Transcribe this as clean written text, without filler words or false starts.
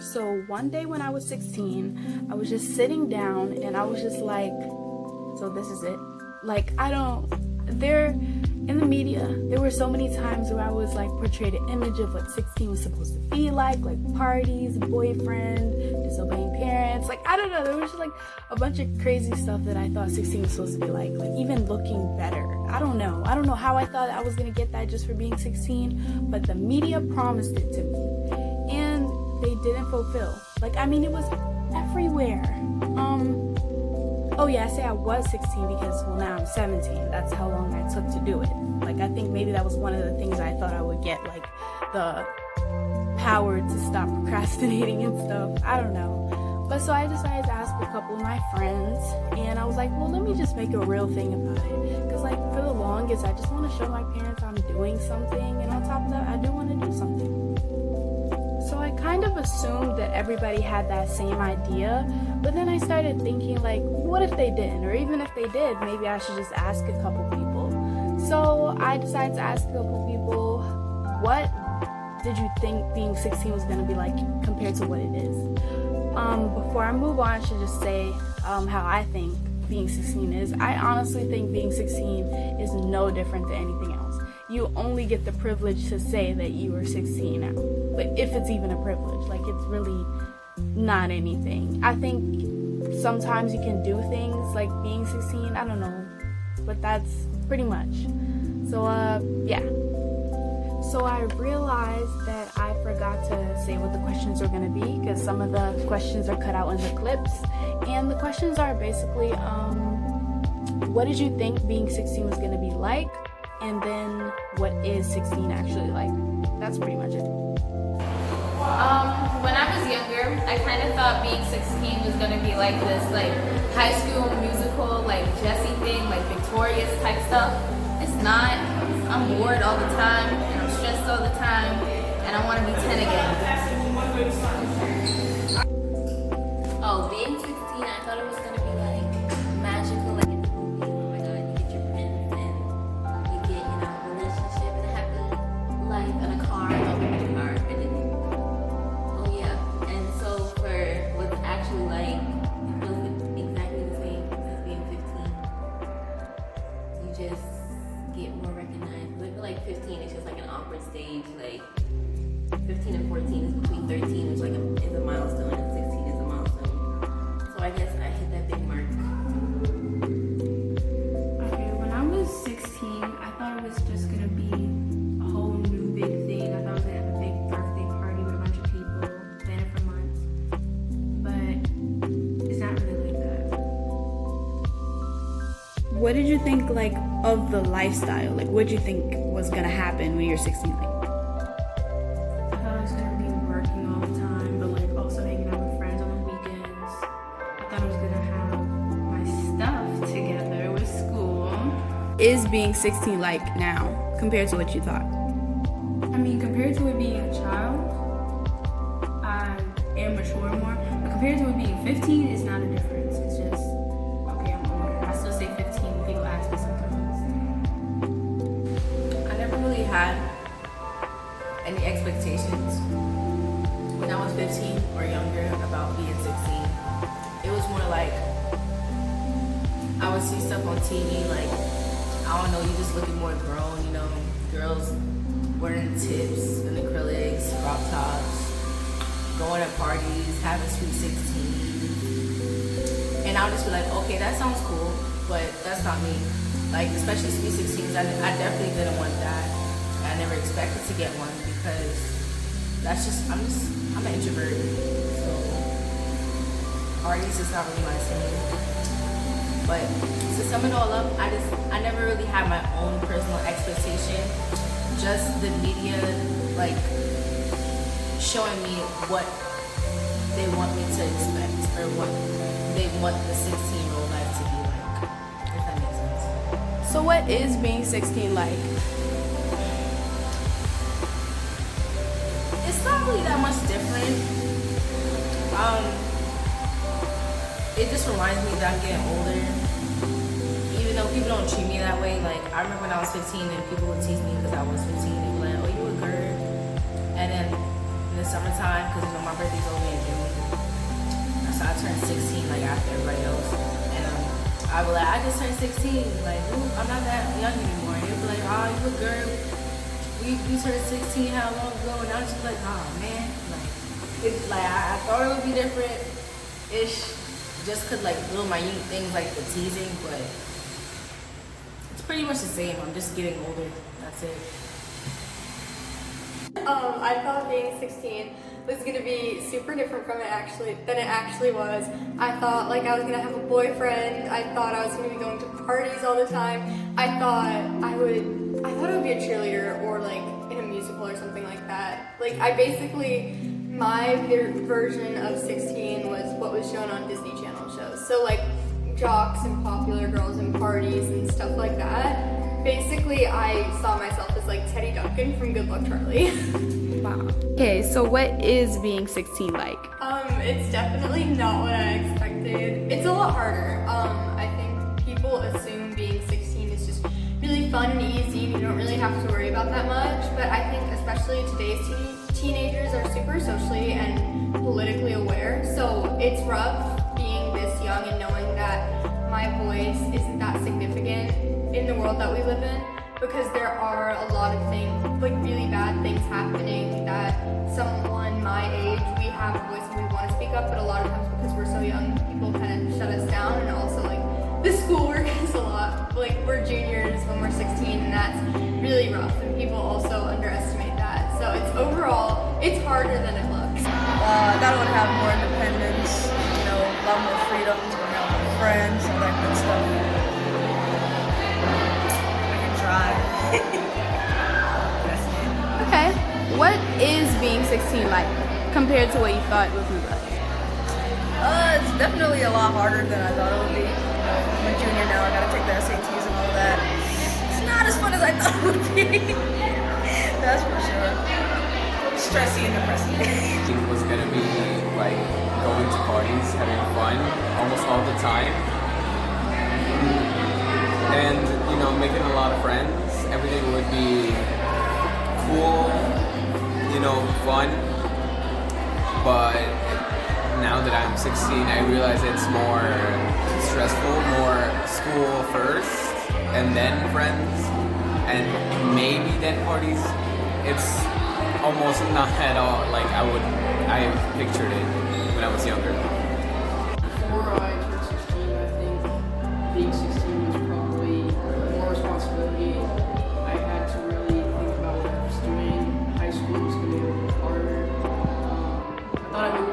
So one day when I was 16, I was just sitting down and I was just like, so this is it. Like, in the media, there were so many times where I was like portrayed an image of what 16 was supposed to be like parties, boyfriend, disobeying parents. Like, I don't know, there was just like a bunch of crazy stuff that I thought 16 was supposed to be like even looking better. I don't know how I thought I was gonna get that just for being 16, but the media promised it to me and they didn't fulfill. Like, I mean, it was everywhere. Oh yeah, I say I was 16 because, well, now I'm 17. That's how long I took to do it. Like, I think maybe that was one of the things I thought I would get, like, the power to stop procrastinating and stuff. I don't know. But so I decided to ask a couple of my friends, and I was like, well, let me just make a real thing about it. Because, like, for the longest, I just want to show my parents I'm doing something, and on top of that, I do want to do something. So I kind of assumed that everybody had that same idea, but then I started thinking, like, what if they didn't? Or even if they did, maybe I should just ask a couple people. So I decided to ask a couple people, what did you think being 16 was going to be like compared to what it is? Before I move on, I should just say how I think being 16 is. I honestly think being 16 is no different than anything else. You only get the privilege to say that you are 16 now. But if it's even a privilege, like, it's really not anything. I think sometimes you can do things like being 16, I don't know, but that's pretty much. So, yeah. So I realized that I forgot to say what the questions are gonna be because some of the questions are cut out in the clips. And the questions are basically, what did you think being 16 was gonna be like? And then what is 16 actually like? That's pretty much it. When I was younger, I kind of thought being 16 was gonna be like this, like, High School Musical, like, Jessie thing, like, Victorious type stuff. It's not. I'm bored all the time, and I'm stressed all the time, and I want to be 10 again. Oh, being 16, I thought it was gonna be like magical, like in the movie. Oh my God, you get your prince, and you get, a relationship and a happy life and a car, and a car, and then what's actually like, it feels exactly the same as being 15. You just get more recognized. I feel like 15 is just like an awkward stage. Like 15 and 14 is between 13 is like is a milestone, and 16 is a milestone. So I guess I hit that big mark. Okay, when I was 16, I thought it was just gonna be a whole new big thing. I thought I was gonna have a big birthday party with a bunch of people, plan it for months. It's not really like that. What did you think, like, of the lifestyle? Like, what did you think was gonna happen when you're 16? Like, I thought I was gonna be working all the time, but like also hanging out with friends on the weekends. I thought I was gonna have my stuff together with school. Is being 16 like now compared to what you thought? I mean, compared to it being a child, I am mature more. Compared to it being 15, it's not a difference. It's just, okay, I'm older. I still say 15 when people ask me sometimes. I never really had any expectations when I was 15 or younger about being 16. It was more like, I would see stuff on TV, like, I don't know, you just looking more grown, girls wearing tips and acrylics, crop tops, going to parties, having sweet 16. And I would just be like, okay, that sounds cool, but that's not me. Like, especially sweet 16s, I definitely didn't want that. I never expected to get one because I'm an introvert. So parties is not really my thing. But to sum it all up, I never really had my own personal expectation. Just the media, like, showing me what they want me to expect or what they want the 16-year-old life to be like, if that makes sense. So what is being 16 like? It's not really that much different. It just reminds me that I'm getting older. Even though people don't treat me that way, like, I remember when I was 15 and people would tease me because I was 15. They were like, oh, you a girl. And then in the the summertime because you know my birthday's only in June. So I turned 16 like after everybody else, and I was like, I just turned 16. Like, ooh, I'm not that young anymore. And they'd be like, oh, you a girl. We turned 16 how long ago? And I was just like, oh man, like it's like I thought it would be different, ish, just cause like little minute things like the teasing, but it's pretty much the same. I'm just getting older. That's it. I thought being 16 was gonna be super different than it actually was. I thought like I was gonna have a boyfriend. I thought I was gonna be going to parties all the time. I thought I would be a cheerleader or like in a musical or something like that. Like my version of 16 was what was shown on Disney Channel shows. So like jocks and popular girls and parties and stuff like that. Basically, I saw myself as like Teddy Duncan from Good Luck Charlie. Wow. Okay, so what is being 16 like? It's definitely not what I expected. It's a lot harder. I think people assume being 16 is just really fun and easy and you don't really have to worry about that much. But I think especially today's teenagers are super socially and politically aware. So it's rough being this young and knowing that my voice isn't that significant in the world that we live in, because there are a lot of things, like really bad things happening that someone my age, we have a voice and we want to speak up, but a lot of times because we're so young, people kind of shut us down. And also like the schoolwork is a lot, like we're juniors when we're 16 and that's really rough, and people also underestimate that. So it's harder than it looks. I thought I would have more independence, you know, a lot more freedom to hang out with friends, all that good stuff. That's it. Okay. What is being 16 like compared to what you thought it would be like? It's definitely a lot harder than I thought it would be. You know, I'm a junior now, I gotta take the SATs and all that. It's not as fun as I thought it would be. That's for sure. Stressy and depressing. It was gonna be like going to parties, having fun almost all the time. And, you know, making a lot of friends. Everything would be cool, you know, fun. But now that I'm 16, I realize it's more stressful, more school first, and then friends, and maybe then parties. It's almost not at all like I pictured it when I was younger. Before I turned 16, I think being 16 was probably more responsibility. I had to really think about what I was doing. High school was going to be a little harder. I thought I would